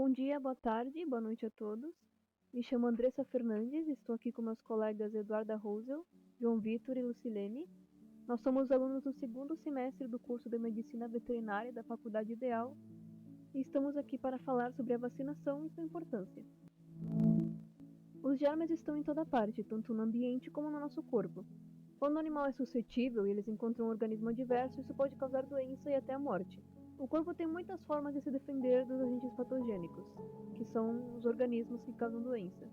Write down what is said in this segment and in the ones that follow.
Bom dia, boa tarde, boa noite a todos. Me chamo Andressa Fernandes, estou aqui com meus colegas Eduarda Rosel, João Vitor e Lucilene. Nós somos alunos do segundo semestre do curso de Medicina Veterinária da Faculdade Ideal e estamos aqui para falar sobre a vacinação e sua importância. Os germes estão em toda parte, tanto no ambiente como no nosso corpo. Quando o animal é suscetível e eles encontram um organismo adverso, isso pode causar doença e até a morte. O corpo tem muitas formas de se defender dos agentes patogênicos, que são os organismos que causam doença.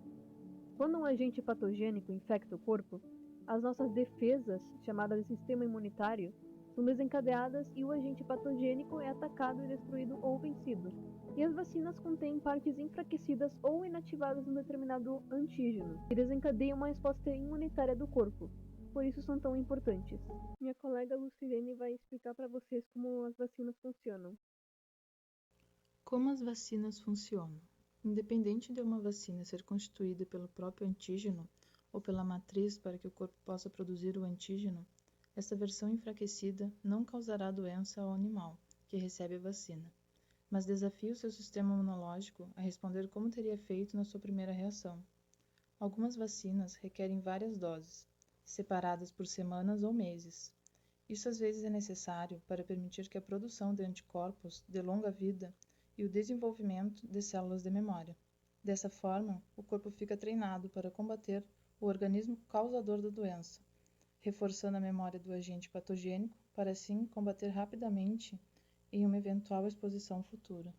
Quando um agente patogênico infecta o corpo, as nossas defesas, chamadas de sistema imunitário, são desencadeadas e o agente patogênico é atacado e destruído ou vencido. E as vacinas contêm partes enfraquecidas ou inativadas de um determinado antígeno, que desencadeiam uma resposta imunitária do corpo. Por isso são tão importantes. Minha colega Lucilene vai explicar para vocês como as vacinas funcionam. Como as vacinas funcionam? Independente de uma vacina ser constituída pelo próprio antígeno ou pela matriz para que o corpo possa produzir o antígeno, essa versão enfraquecida não causará doença ao animal que recebe a vacina, mas desafia o seu sistema imunológico a responder como teria feito na sua primeira reação. Algumas vacinas requerem várias doses, separadas por semanas ou meses. Isso às vezes é necessário para permitir que a produção de anticorpos dê longa vida e o desenvolvimento de células de memória. Dessa forma, o corpo fica treinado para combater o organismo causador da doença, reforçando a memória do agente patogênico para assim combater rapidamente em uma eventual exposição futura.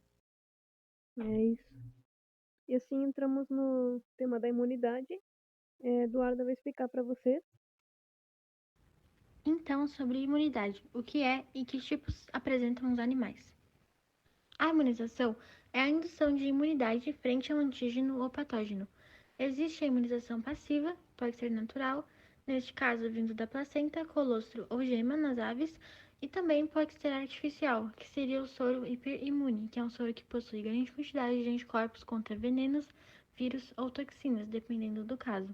É isso. E assim entramos no tema da imunidade. Eduarda vai explicar para vocês. Então, sobre imunidade, o que é e que tipos apresentam os animais. A imunização é a indução de imunidade frente a um antígeno ou patógeno. Existe a imunização passiva, pode ser natural, neste caso vindo da placenta, colostro ou gema nas aves, e também pode ser artificial, que seria o soro hiperimune, que é um soro que possui grande quantidade de anticorpos contra venenos, vírus ou toxinas, dependendo do caso.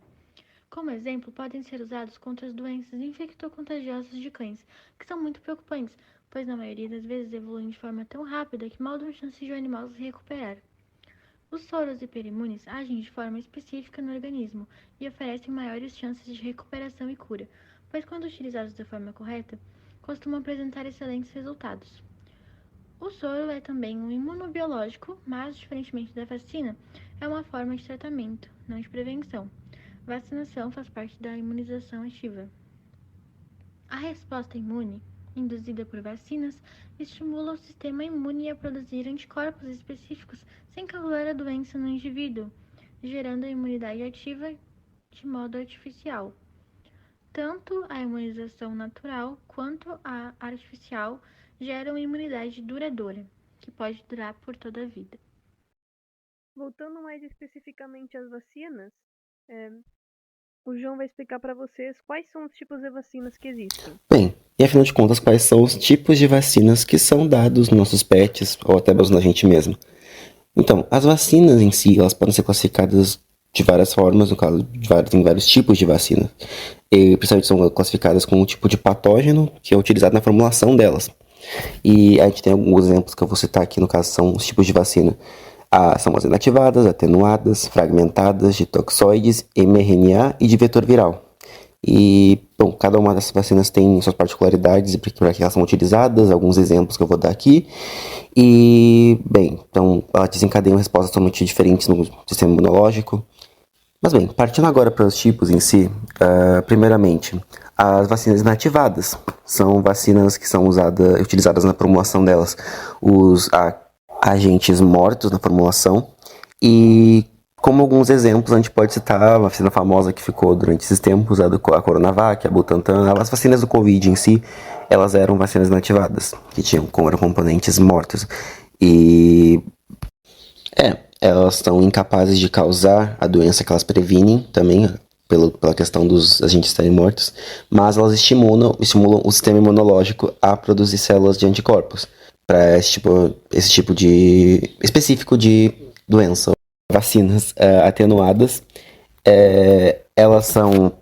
Como exemplo, podem ser usados contra as doenças infecto-contagiosas de cães, que são muito preocupantes, pois na maioria das vezes evoluem de forma tão rápida que mal dão chance de o animal se recuperar. Os soros hiperimunes agem de forma específica no organismo e oferecem maiores chances de recuperação e cura, pois quando utilizados da forma correta, costumam apresentar excelentes resultados. O soro é também um imunobiológico, mas, diferentemente da vacina, é uma forma de tratamento, não de prevenção. Vacinação faz parte da imunização ativa. A resposta imune, induzida por vacinas, estimula o sistema imune a produzir anticorpos específicos sem causar a doença no indivíduo, gerando a imunidade ativa de modo artificial. Tanto a imunização natural quanto a artificial geram imunidade duradoura, que pode durar por toda a vida. Voltando mais especificamente às vacinas, o João vai explicar para vocês quais são os tipos de vacinas que existem. Bem, e afinal de contas, quais são os tipos de vacinas que são dados nos nossos pets ou até mesmo na gente mesmo? Então, as vacinas em si, elas podem ser classificadas de várias formas, no caso, tem vários tipos de vacina. E principalmente são classificadas com um tipo de patógeno que é utilizado na formulação delas. E a gente tem alguns exemplos que eu vou citar aqui, no caso, são os tipos de vacina. São as inativadas, atenuadas, fragmentadas, de toxoides, mRNA e de vetor viral. E, bom, cada uma dessas vacinas tem suas particularidades e para que elas são utilizadas, alguns exemplos que eu vou dar aqui. E, bem, então elas desencadeiam respostas totalmente diferentes no sistema imunológico. Mas bem, partindo agora para os tipos em si, primeiramente, as vacinas inativadas são vacinas que são utilizadas na formulação delas, os agentes mortos na formulação, e como alguns exemplos a gente pode citar a vacina famosa que ficou durante esses tempos, a Coronavac, a Butantan. As vacinas do Covid em si, elas eram vacinas inativadas, que eram componentes mortos, e elas são incapazes de causar a doença que elas previnem também, pela questão dos agentes estarem mortos, mas elas estimulam o sistema imunológico a produzir células de anticorpos para esse tipo de específico de doença. Vacinas atenuadas, elas são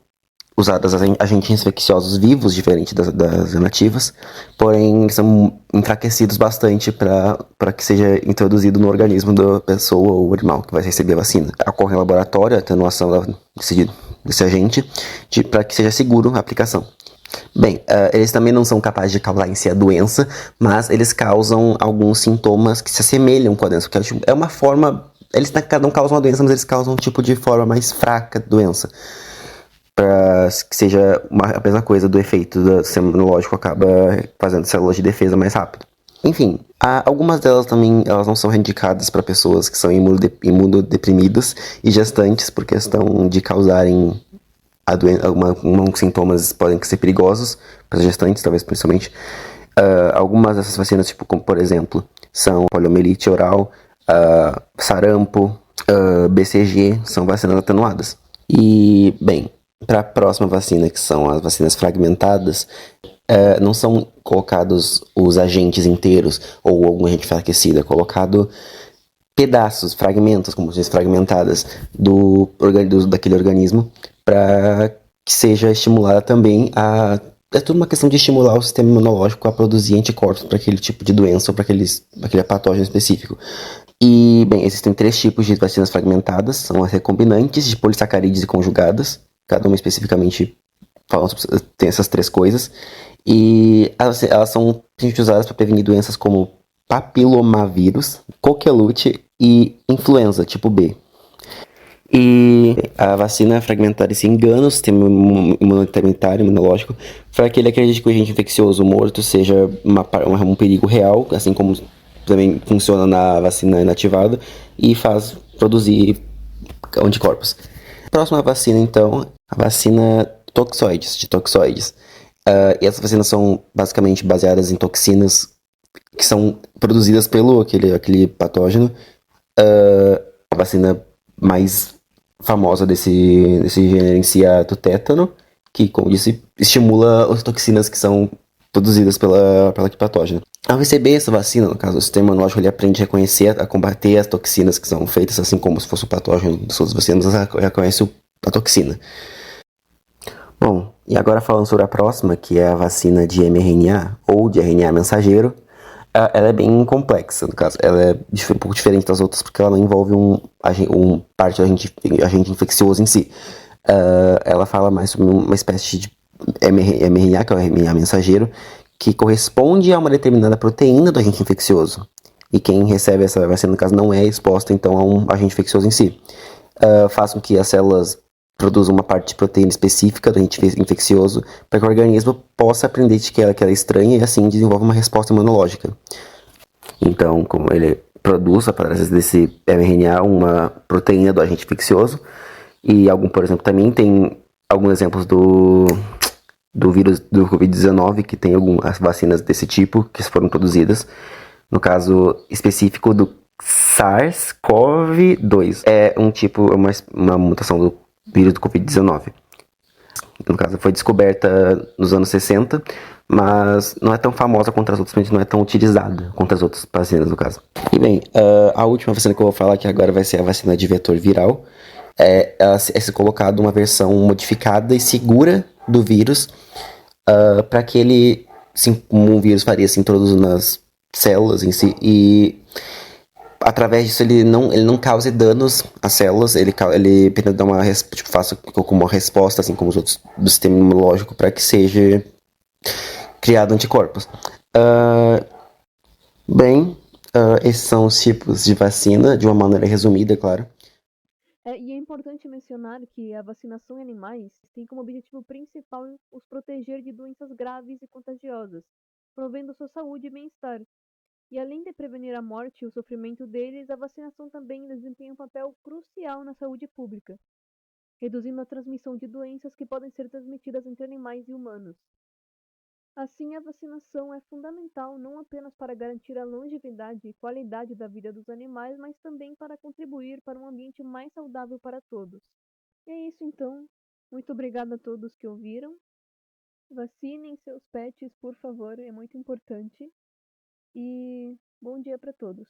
usadas agentes infecciosos vivos, diferente das nativas, porém são enfraquecidos bastante para que seja introduzido no organismo da pessoa ou animal que vai receber a vacina. Ocorre em laboratório a atenuação desse agente para que seja seguro a aplicação. Bem, eles também não são capazes de causar em si a doença, mas eles causam alguns sintomas que se assemelham com a doença, porque é uma forma... cada um causa uma doença, mas eles causam um tipo de forma mais fraca de doença, para que seja a mesma coisa do efeito do sistema imunológico acaba fazendo células de defesa mais rápido. Enfim, algumas delas também elas não são indicadas para pessoas que são imunodeprimidas e gestantes por questão de causarem alguns sintomas podem ser perigosos para as gestantes, talvez principalmente. Algumas dessas vacinas, tipo, como por exemplo, são poliomielite oral, sarampo, BCG, são vacinas atenuadas. E, bem, para a próxima vacina, que são as vacinas fragmentadas, não são colocados os agentes inteiros ou algum agente enfraquecido, é colocado pedaços, fragmentos, como se diz, fragmentadas daquele organismo para que seja estimulada também é tudo uma questão de estimular o sistema imunológico a produzir anticorpos para aquele tipo de doença ou para aquele patógeno específico. E, bem, existem 3 tipos de vacinas fragmentadas, são as recombinantes de polissacarídeos e conjugadas, cada uma especificamente tem essas 3 coisas, e elas são usadas para prevenir doenças como papilomavírus, coqueluche e influenza tipo B. E a vacina fragmentada se engana o sistema imunológico para que ele acredite que o agente infeccioso morto seja um perigo real, assim como também funciona na vacina inativada e faz produzir anticorpos. Próxima vacina, então, a vacina de toxoides. E essas vacinas são basicamente baseadas em toxinas que são produzidas pelo aquele patógeno. A vacina mais famosa desse gênero em si é a do tétano, que, como disse, estimula as toxinas que são produzidas pela patógeno. Ao receber essa vacina, no caso, o sistema imunológico ele aprende a reconhecer, a combater as toxinas que são feitas, assim como se fosse o patógeno das outras vacinas, reconhece a toxina. Bom, e agora falando sobre a próxima, que é a vacina de mRNA, ou de RNA mensageiro, ela é bem complexa, no caso. Ela é um pouco diferente das outras porque ela não envolve parte do agente infeccioso em si. Ela fala mais sobre uma espécie de mRNA, que é o RNA mensageiro, que corresponde a uma determinada proteína do agente infeccioso. E quem recebe essa vacina, no caso, não é exposta, então, a um agente infeccioso em si. Faz com que as células produzam uma parte de proteína específica do agente infeccioso para que o organismo possa aprender que ela é estranha e assim desenvolva uma resposta imunológica. Então, como ele produz, através desse mRNA, uma proteína do agente infeccioso, e por exemplo, também tem alguns exemplos do vírus do Covid-19, que tem algumas vacinas desse tipo que foram produzidas. No caso específico do SARS-CoV-2. É uma mutação do vírus do Covid-19. No caso, foi descoberta nos anos 60, mas não é tão famosa contra as outras, não é tão utilizada contra as outras vacinas, no caso. E bem, a última vacina que eu vou falar aqui agora vai ser a vacina de vetor viral. Ela é colocada uma versão modificada e segura do vírus para que ele, como um vírus faria, se introduza nas células em si e através disso ele não cause danos às células, ele apenas dá faça como uma resposta, assim como os outros do sistema imunológico, para que seja criado anticorpos. Esses são os tipos de vacina, de uma maneira resumida, é claro. E é importante mencionar que a vacinação em animais tem como objetivo principal os proteger de doenças graves e contagiosas, provendo sua saúde e bem-estar. E além de prevenir a morte e o sofrimento deles, a vacinação também desempenha um papel crucial na saúde pública, reduzindo a transmissão de doenças que podem ser transmitidas entre animais e humanos. Assim, a vacinação é fundamental não apenas para garantir a longevidade e qualidade da vida dos animais, mas também para contribuir para um ambiente mais saudável para todos. E é isso então. Muito obrigada a todos que ouviram. Vacinem seus pets, por favor, é muito importante. E bom dia para todos.